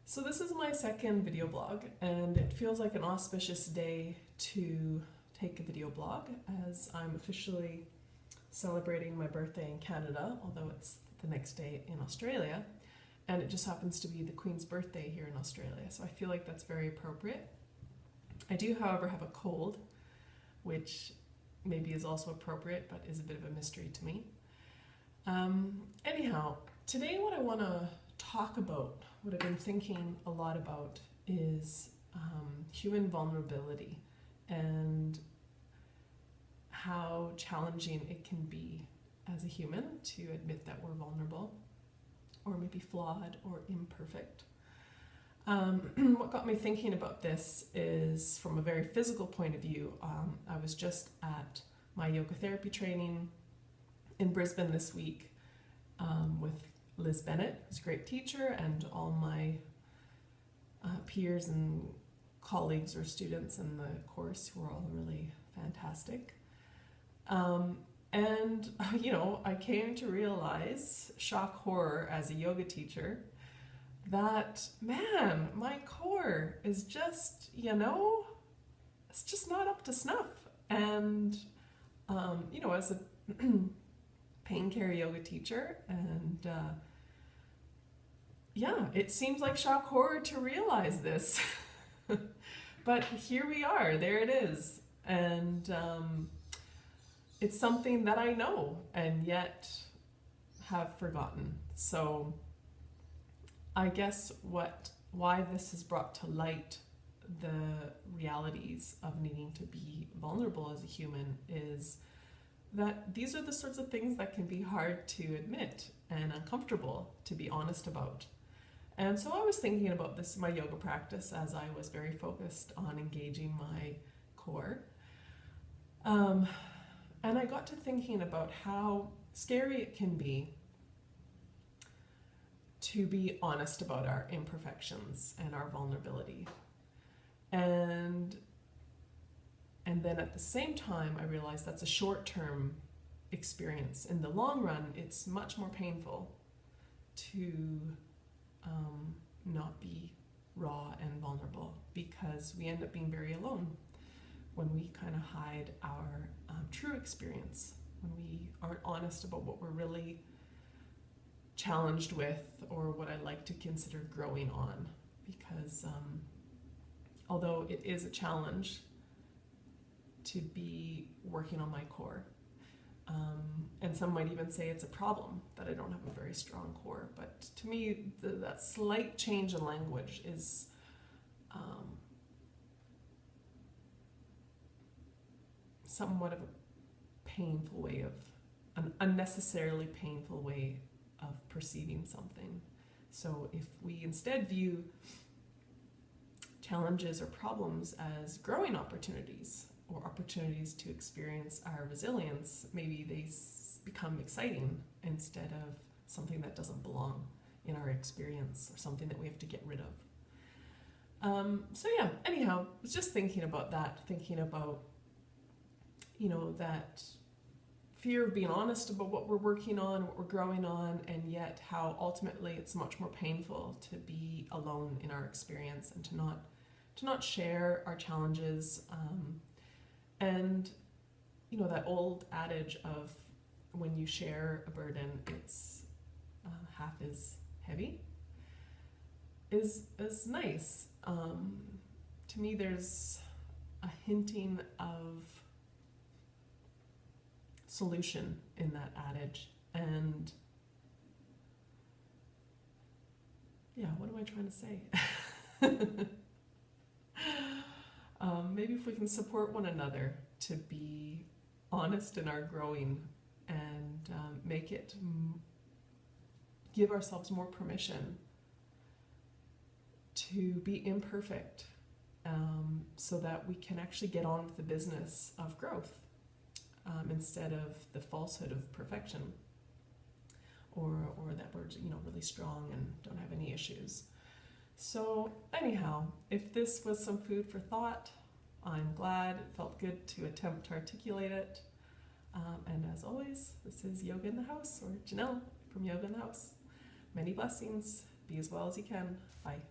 So this is my second video blog, and it feels like an auspicious day to take a video blog as I'm officially celebrating my birthday in Canada, although it's the next day in Australia, and it just happens to be the Queen's birthday here in Australia, so I feel like that's very appropriate. I do, however, have a cold, which maybe is also appropriate, but is a bit of a mystery to me. Anyhow, today what I want to talk about, what I've been thinking a lot about, is human vulnerability and how challenging it can be as a human to admit that we're vulnerable or maybe flawed or imperfect. What got me thinking about this is from a very physical point of view. I was just at my yoga therapy training in Brisbane this week with Liz Bennett, who's a great teacher, and all my peers and colleagues or students in the course who are all really fantastic. And I came to realize, shock horror as a yoga teacher, that man, my core is just, it's just not up to snuff. And, as a pain care yoga teacher, and it seems like shock horror to realize this. But here we are, there it is. And it's something that I know and yet have forgotten. So I guess why this has brought to light the realities of needing to be vulnerable as a human is that these are the sorts of things that can be hard to admit and uncomfortable to be honest about. And so I was thinking about this in my yoga practice as I was very focused on engaging my core. And I got to thinking about how scary it can be to be honest about our imperfections and our vulnerability. And then at the same time, I realized that's a short-term experience. In the long run, it's much more painful to not be raw and vulnerable, because we end up being very alone when we kind of hide our true experience, when we aren't honest about what we're really challenged with, or what I like to consider growing on. Because although it is a challenge to be working on my core, and some might even say it's a problem that I don't have a very strong core, but to me that slight change in language is somewhat of a painful way an unnecessarily painful way of perceiving something. So if we instead view challenges or problems as growing opportunities, or opportunities to experience our resilience, maybe they become exciting instead of something that doesn't belong in our experience, or something that we have to get rid of. Anyhow, I was just thinking about that, that fear of being honest about what we're working on, what we're growing on, and yet how ultimately it's much more painful to be alone in our experience and to not share our challenges. And that old adage of when you share a burden, it's half as heavy is nice. To me, there's a hinting of solution in that adage. And what am I trying to say? Maybe if we can support one another to be honest in our growing, and give ourselves more permission to be imperfect, so that we can actually get on with the business of growth, instead of the falsehood of perfection, or that we're really strong and don't have any issues. So anyhow, if this was some food for thought, I'm glad. It felt good to attempt to articulate it. And as always, this is Yoga in the House, or Janelle from Yoga in the House. Many blessings. Be as well as you can. Bye.